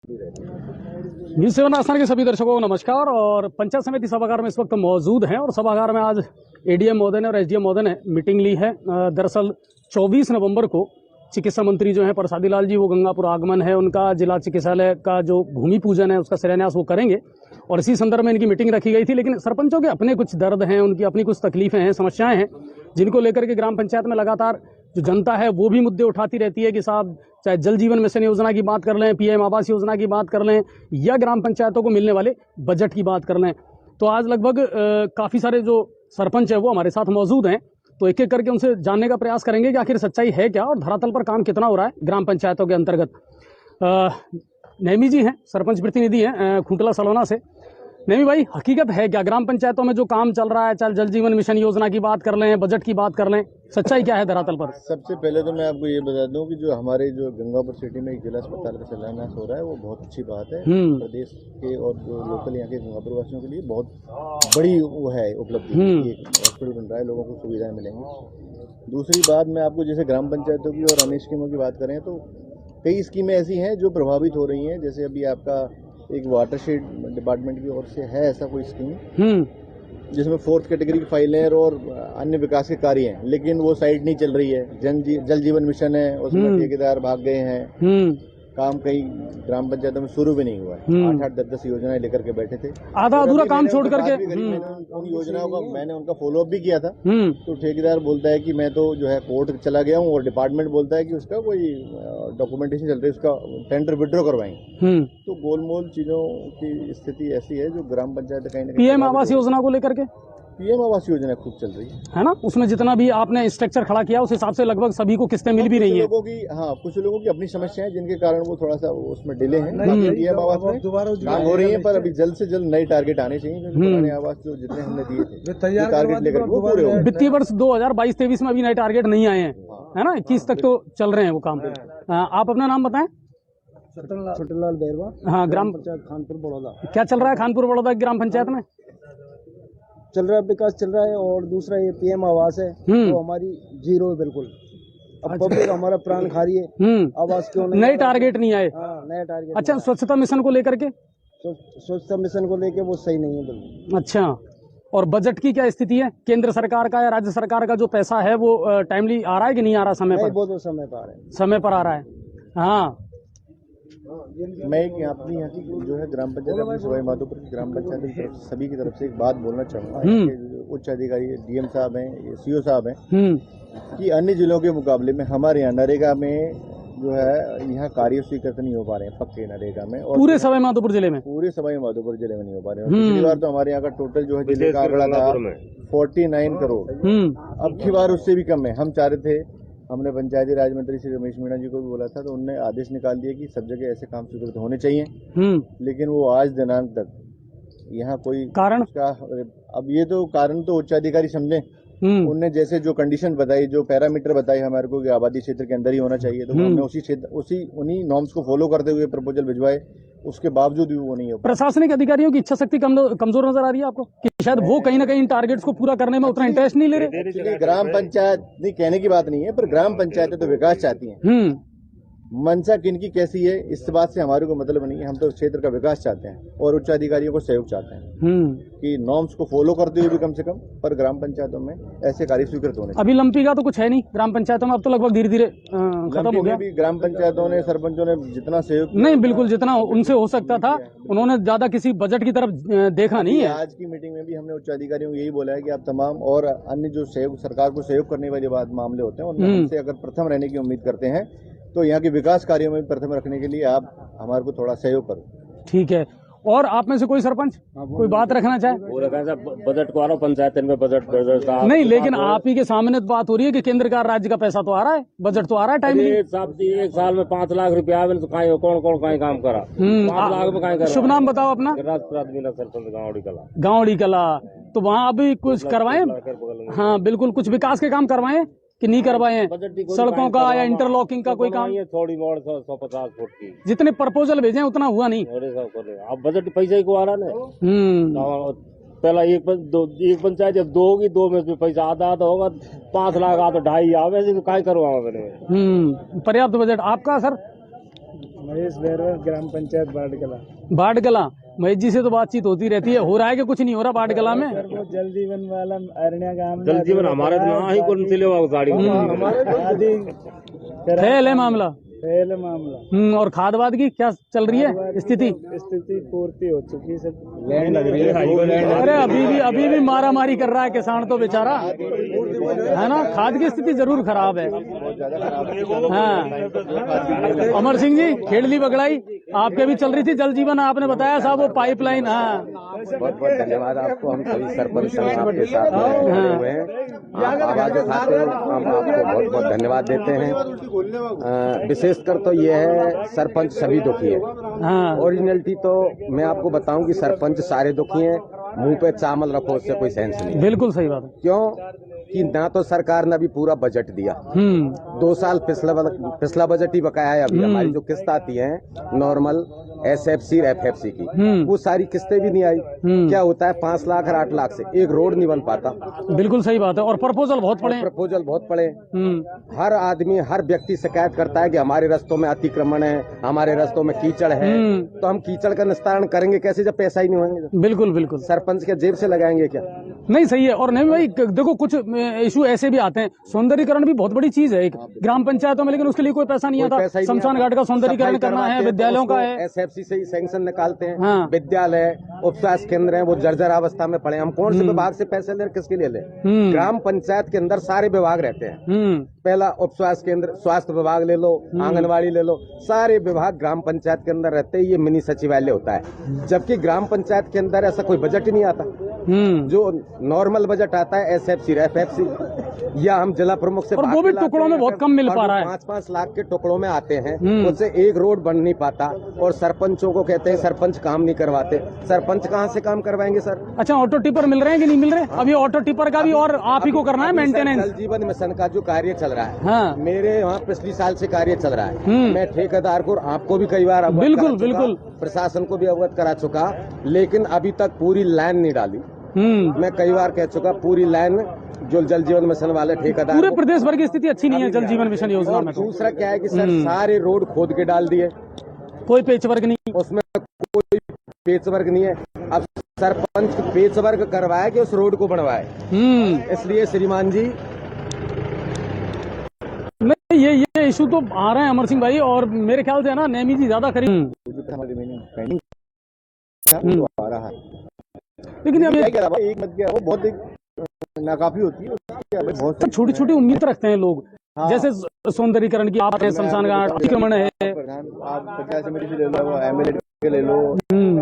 News 7 आसान के सभी दर्शकों को नमस्कार। और पंचायत समिति सभागार में इस वक्त मौजूद हैं और सभागार में आज एडीएम महोदय ने और एसडीएम महोदय ने मीटिंग ली है। दरअसल 24 नवंबर को चिकित्सा मंत्री जो है प्रसादी लाल जी, वो गंगापुर आगमन है उनका, जिला चिकित्सालय का जो भूमि पूजन है उसका शिलान्यास वो करेंगे और इसी संदर्भ में इनकी मीटिंग रखी गई थी। लेकिन सरपंचों के अपने कुछ दर्द हैं, उनकी अपनी कुछ तकलीफें हैं, समस्याएं हैं, जिनको लेकर के ग्राम पंचायत में लगातार जो जनता है वो भी मुद्दे उठाती रहती है कि साहब चाहे जल जीवन मिशन योजना की बात कर लें, पीएम आवास योजना की बात कर लें या ग्राम पंचायतों को मिलने वाले बजट की बात कर लें। तो आज लगभग काफ़ी सारे जो सरपंच है वो हमारे साथ मौजूद हैं, तो एक एक करके उनसे जानने का प्रयास करेंगे कि आखिर सच्चाई है क्या और धरातल पर काम कितना हो रहा है ग्राम पंचायतों के अंतर्गत। नेमी जी हैं, सरपंच प्रतिनिधि हैं खूंटला सलोना से। नेमी भाई, हकीकत है क्या ग्राम पंचायतों में जो काम चल रहा है, चाहे जल जीवन मिशन योजना की बात कर लें, बजट की बात कर लें, सच्चाई क्या है धरातल पर? सबसे पहले तो मैं आपको ये बता दूं कि जो हमारे जो गंगापुर सिटी में एक जिला अस्पताल का शिलान्यास हो रहा है वो बहुत अच्छी बात है। प्रदेश के और जो लोकल यहाँ के गंगापुर वासियों के लिए बहुत बड़ी वो है उपलब्धि। हॉस्पिटल बन रहा है, लोगों को सुविधाएं मिलेंगी। दूसरी बात, मैं आपको जैसे ग्राम पंचायतों की और अन्य स्कीमों की बात करें तो कई स्कीमें ऐसी हैं जो प्रभावित हो रही हैं। जैसे अभी आपका एक वाटरशेड डिपार्टमेंट की ओर से है ऐसा कोई स्कीम जिसमें 4th कैटेगरी की फाइलें और अन्य विकास के कार्य हैं, लेकिन वो साइट नहीं चल रही है। जल जीवन मिशन है, उसमें ठेकेदार भाग गए हैं, काम कई ग्राम पंचायतों में शुरू भी नहीं हुआ है। 8-8, 10-10 योजनाएं लेकर के बैठे थे, आधा अधूरा काम छोड़ करके। उन योजनाओं का मैंने उनका फॉलोअप भी किया था। तो ठेकेदार बोलता है कि मैं तो जो है कोर्ट चला गया हूँ और डिपार्टमेंट बोलता है कि उसका कोई डॉक्यूमेंटेशन चल रही है, उसका टेंडर विड्रॉ करवाएंगे। तो गोलमोल चीजों की स्थिति ऐसी है जो ग्राम पंचायत कहीं ना कहीं। पीएम आवास योजना को लेकर के पीएम आवास योजना खूब चल रही है ना, उसमें जितना भी आपने स्ट्रक्चर खड़ा किया उस हिसाब से लगभग सभी को किस्तें मिल भी रही हैं। कुछ लोगों की अपनी समस्याएं जिनके कारण वो थोड़ा सा उसमें डिले है। पीएम आवास में काम हो रही है, पर अभी जल्द से जल्द नए टारगेट आने चाहिए, क्योंकि पुराने आवास जो जितने हमने दिए थे टारगेट लेकर वो पूरे हो। वित्तीय वर्ष 2022-23 में अभी नए टारगेट नहीं आए हैं, है ना, 21 तक तो चल रहे हैं वो काम। आप अपना नाम बताएं। छोटेलाल बैरवा। हाँ, ग्राम पंचायत खानपुर बड़ौदा। क्या चल रहा है खानपुर बड़ौदा ग्राम पंचायत में? चल रहा है, विकास चल रहा है। और दूसरा ये पीएम आवास है तो हमारी जीरो है बिल्कुल। अब पब्लिक हमारा प्राण खा रही है, आवास क्यों नहीं, नए टारगेट नहीं आए। नए टारगेट। अच्छा, स्वच्छता मिशन को लेकर के? स्वच्छता मिशन को लेकर वो सही नहीं है बिल्कुल। अच्छा, और बजट की क्या स्थिति है? केंद्र सरकार का या राज्य सरकार का जो पैसा है वो टाइमली आ रहा है कि नहीं आ रहा? समय पर? बहुत समय पर आ रहा है। समय पर आ रहा है। हाँ, मैं अपनी यहाँ की जो है ग्राम पंचायत अपनी सवाई माधोपुर की ग्राम पंचायत की तरफ से सभी की तरफ से एक बात बोलना चाहूँगा। उच्च अधिकारी डीएम साहब हैं, सीओ साहब हैं, कि अन्य जिलों के मुकाबले में हमारे यहाँ नरेगा में जो है यहाँ कार्य स्वीकृत नहीं हो पा रहे हैं पक्के नरेगा में। और पूरे सवाई माधोपुर जिले में? पूरे सवाई माधोपुर जिले में नहीं हो पा रहे हैं। पिछली बार तो हमारे यहाँ का टोटल जो है जिले का आंकड़ा था 49 करोड़। अब की बार उससे भी कम है। हम चाह रहे थे, हमने पंचायती राज मंत्री श्री रमेश मीणा जी को भी बोला था, तो उन्होंने आदेश निकाल दिया कि सब जगह ऐसे काम स्वीकृत होने चाहिए। लेकिन वो आज दिनांक तक यहाँ कोई कारण अब ये तो कारण तो उच्चाधिकारी समझे। उनने जैसे जो कंडीशन बताई, जो पैरामीटर बताई हमारे को कि आबादी क्षेत्र के अंदर ही होना चाहिए, तो हमने उन्हीं नॉर्म्स को फॉलो करते हुए प्रपोजल भिजवाए। उसके बावजूद भी वो नहीं हो। प्रशासनिक अधिकारियों की इच्छा शक्ति कमजोर नजर आ रही है आपको कि शायद वो कहीं ना कहीं इन टारगेट्स को पूरा करने में उतना इंटरेस्ट नहीं ले रहे? ग्राम पंचायत नहीं, कहने की बात नहीं है, पर ग्राम पंचायतें तो विकास चाहती हैं। मंशा किनकी कैसी है इस बात से हमारे को मतलब नहीं है। हम तो क्षेत्र का विकास चाहते हैं और उच्च अधिकारियों को सहयोग चाहते हैं कि नॉर्म्स को फॉलो करते हुए भी कम से कम पर ग्राम पंचायतों में ऐसे कार्य स्वीकृत होने। अभी लंपी का तो कुछ है नहीं ग्राम पंचायतों में, अब तो लगभग धीरे धीरे खत्म हो गया। भी ग्राम पंचायतों ने, सरपंचों ने जितना सहयोग नहीं, बिल्कुल जितना उनसे हो सकता था, उन्होंने ज्यादा किसी बजट की तरफ देखा नहीं है। आज की मीटिंग में भी हमने उच्च अधिकारियों को यही बोला है कि आप तमाम और अन्य जो सहयोग सरकार को सहयोग करने वाले मामले होते हैं उनमें हमसे अगर प्रथम रहने की उम्मीद करते हैं तो यहाँ के विकास कार्यों में प्रथम रखने के लिए आप हमारे को थोड़ा सहयोग करो। ठीक है। और आप में से कोई सरपंच कोई बात रखना चाहे? बजट को आ रहा पंचायत में बजट नहीं, लेकिन आप ही के सामने बात हो रही है कि केंद्र का राज्य का पैसा तो आ रहा है, बजट तो आ रहा है टाइमली। एक साल में 5 लाख रुपया तो कौन कहीं काम करा? 5 लाख में कहीं करा? शुभ नाम बताओ अपना। सरपंच गाँवड़ी कला। तो वहाँ अभी कुछ करवाए? हाँ बिल्कुल, कुछ विकास के काम करवाए कि नहीं करवाए हैं? सड़कों का या इंटरलॉकिंग का कोई काम? थोड़ी मोड़ 150 फुट की जितने प्रपोजल भेजे उतना हुआ नहीं। अब बजट पैसे ही को आ रहा ना। पहला एक पंचायत जब 2 होगी, 2 में पैसा आधा होगा, 5 लाख आ तो 2.5 आवे, तो क्या करवाओ मैंने? पर्याप्त बजट आपका सर? महेश भैरव, ग्राम पंचायत बाड़कला। बाड़कला, महेश जी से तो बातचीत होती रहती है, हो रहा है कि कुछ नहीं हो रहा बाड़कला में? सर वो जल जीवन वाला अरण्या गांव जल जीवन हमारे तो ना ही कौन से लेवा गाड़ी आदि फैल है मामला। पहले मामला। और खाद वाद की क्या चल रही है स्थिति? स्थिति पूर्ति हो चुकी सर। लैंड लग रही है। अरे अभी भी मारा मारी कर रहा है किसान तो बेचारा, है ना। खाद की स्थिति जरूर खराब है। हाँ, अमर सिंह जी, खेड़ली बगड़ाई आपके भी चल रही थी जल जीवन, आपने बताया साहब वो पाइपलाइन। हाँ, बहुत बहुत धन्यवाद आपको। हम सभी सरपंच आपके साथ हुए हैं, आप आवाज उठाते हैं, हम आपको बहुत बहुत धन्यवाद देते हैं। विशेषकर तो ये है सरपंच सभी दुखी है। हाँ, ओरिजिनलिटी तो मैं आपको बताऊं कि सरपंच सारे दुखी हैं। मुंह पे चावल रखो उससे कोई सेंस नहीं। बिल्कुल सही बात है। क्यों कि ना तो सरकार ने अभी पूरा बजट दिया, 2 साल पिछला बजट ही बकाया है। अभी हमारी जो किस्त आती है नॉर्मल SFC FFC की, वो सारी किस्तें भी नहीं आई। क्या होता है 5 लाख और 8 लाख से एक रोड नहीं बन पाता। बिल्कुल सही बात है। और प्रपोजल बहुत पड़े। प्रपोजल बहुत पड़े। हर आदमी हर व्यक्ति शिकायत करता है कि हमारे रास्तों में अतिक्रमण है, हमारे रास्तों में कीचड़ है। तो हम कीचड़ का निस्तारण करेंगे कैसे जब पैसा ही नहीं होंगे? बिल्कुल बिल्कुल। सरपंच के जेब से लगाएंगे क्या? नहीं, सही है। और नहीं भाई, देखो कुछ इशू ऐसे भी आते हैं। सौंदर्यीकरण भी बहुत बड़ी चीज है एक ग्राम पंचायतों में, लेकिन उसके लिए कोई पैसा नहीं आता। शमशान घाट का सौंदर्यीकरण करना है, विद्यालयों का है, SFC से ही सैंक्शन निकालते हैं। हाँ। विद्यालय उप स्वास्थ्य केंद्र है, वो जर्जर अवस्था में पड़े। हम कौन से विभाग से पैसे ले, किसके लिए ले? ग्राम पंचायत के अंदर सारे विभाग रहते हैं। पहला उप स्वास्थ्य केंद्र, स्वास्थ्य विभाग ले लो, आंगनबाड़ी ले लो, सारे विभाग ग्राम पंचायत के अंदर रहते हैं। ये मिनी सचिवालय होता है, जबकि ग्राम पंचायत के अंदर ऐसा कोई बजट ही नहीं आता। जो नॉर्मल बजट आता है SFC FFC या हम जिला प्रमुख से, और वो भी टुकड़ों में बहुत कम मिल पा रहा है। 5-5 लाख के टुकड़ों में आते हैं, उससे एक रोड बन नहीं पाता। और सरपंचों को कहते हैं सरपंच काम नहीं करवाते। सरपंच कहाँ से काम करवाएंगे सर? अच्छा, ऑटो टिपर मिल रहे हैं कि नहीं मिल रहे? अभी ऑटो टिपर का भी और आप ही को करना है मेंटेनेंस। जल जीवन मिशन का जो कार्य चल रहा है, हाँ। मेरे वहाँ पिछली साल से कार्य चल रहा है। मैं ठेकेदार को, आपको भी कई बार अवगत बिल्कुल करा चुका, बिल्कुल, प्रशासन को भी अवगत करा चुका, लेकिन अभी तक पूरी लाइन नहीं डाली। मैं कई बार कह चुका, पूरी लाइन जो जल जीवन मिशन वाले ठेकेदार, पूरे प्रदेश भर की स्थिति अच्छी नहीं है जल जीवन मिशन योजना में। दूसरा क्या है कि सर सारे रोड खोद के डाल दिए, कोई पेचवर्क नहीं, उसमें कोई पेचवर्क नहीं है। अब सरपंच पेचवर्क करवाए कि उस रोड को बनवाए? इसलिए श्रीमान जी, नहीं ये इशू तो आ रहे हैं अमर सिंह भाई, और मेरे ख्याल से है ना नेमी जी ज्यादा करीब आ रहा है। लेकिन अब एक मत गया, वो बहुत नाकाफी होती है। बहुत छोटी छोटी उम्मीद रखते हैं लोग। हाँ। जैसे सौंदर्यीकरण की बात है, शमशान घाट अतिक्रमण है, आप पंचायत समिति से ले लो, MLA के ले लो,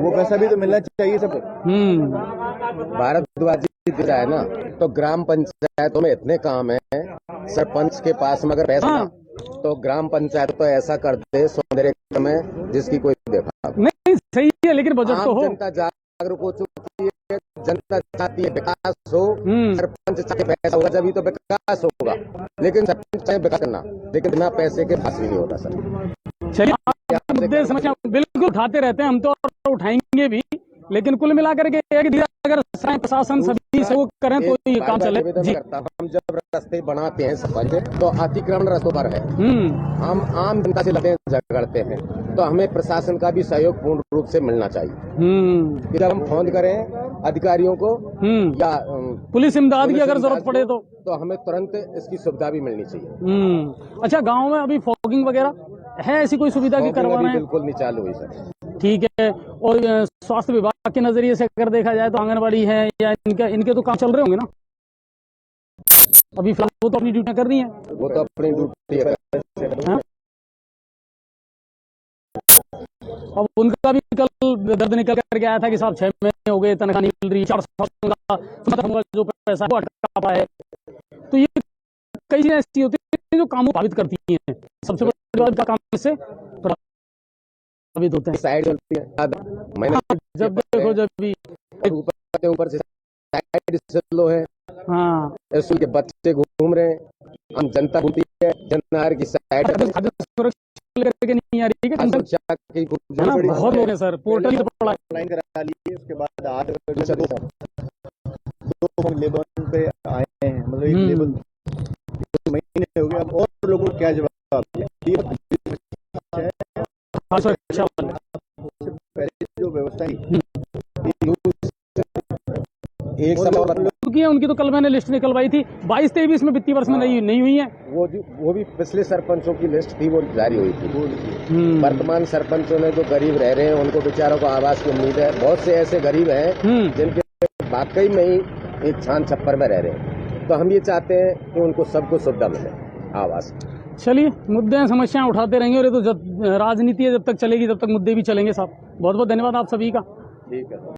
वो पैसा भी तो मिलना चाहिए सबको। भारद्वाज जी दे रहा है ना, तो ग्राम पंचायतों में इतने काम है, सरपंच के पास में अगर पैसा तो ग्राम पंचायत तो ऐसा कर दे सौंदर्यीकरण में जिसकी कोई देखा नहीं। सही है, लेकिन बजट तो हो। जनता जागरूक हो चुकी है, जनता चाहती है विकास हो। सरपंच चाहे पैसा होगा जब तो विकास होगा, लेकिन सरपंच चाहे विकास करना, लेकिन बिना पैसे के पास भी नहीं होता सर। चलिए, मुद्दे समस्या बिल्कुल उठाते रहते हैं हम तो, और उठाएंगे भी, लेकिन कुल मिलाकर के अगर प्रशासन सभी सहयोग करें तो ये काम चले। जी, हम जब रास्ते बनाते हैं सरपंच, तो अतिक्रमण रास्तों पर है, हम आम जनता से लड़ते झगड़ते हैं, तो हमें प्रशासन का भी सहयोग पूर्ण रूप से मिलना चाहिए। जब हम फोन करें अधिकारियों को या पुलिस इमदाद की अगर जरूरत पड़े तो हमें तुरंत इसकी सुविधा भी मिलनी चाहिए। अच्छा, गाँव में अभी फॉगिंग वगैरह है, ऐसी कोई सुविधा की करवा रहे हैं? बिल्कुल नहीं चालू हुई सर। ठीक है। और स्वास्थ्य विभाग के नजरिए से अगर देखा जाए तो आंगनबाड़ी है या इनके तो काम चल रहे होंगे ना अभी फिलहाल? वो तो अपनी ड्यूटियां कर रही हैं। वो तो अपनी ड्यूटी है। अब उनका भी कल दर्द निकल कर गया था कि साहब 6 महीने हो गए, तनख्वाह नहीं मिल रही, 4 साल का जो पैसा वो अटका पाया है। तो ये कई चीजें ऐसी होती है जो काम प्रभावित करती हैं। सबसे बड़ी बात का काम इससे प्रभावित होते हैं। साइड चलती है, जब देखो जब भी ऊपर से साइड से लो है। हाँ, स्कूल के बच्चे घूम रहे हैं, हम जनता घूमती है, जनता की साइड करके नहीं आ रही है। बहुत लोग हैं सर, पोर्टल पर ऑनलाइन करा लिए, उसके बाद 8 2 लेबर पे आए हैं, मतलब एक लेबर महीने हो गए। अब और लोगों को क्या जवाब सुरक्षा बल पहले जो व्यवस्था एक समय की है उनकी, तो कल मैंने लिस्ट निकलवाई थी 22-23 में वित्तीय वर्ष में नहीं हुई है। वो भी पिछले सरपंचों की लिस्ट थी, वो जारी हुई थी। वर्तमान सरपंचों ने जो गरीब रह रहे हैं उनको बेचारों को आवास की उम्मीद है। बहुत से ऐसे गरीब हैं जिनके वाकई में ही एक छान छप्पर में रह रहे हैं, तो हम ये चाहते हैं कि उनको सबको सुविधा मिले आवास। चलिए, मुद्दे हैं, समस्याएं उठाते रहेंगे, और ये तो जब राजनीति है जब तक चलेगी तब तक मुद्दे भी चलेंगे साहब। बहुत बहुत धन्यवाद आप सभी का। ठीक है।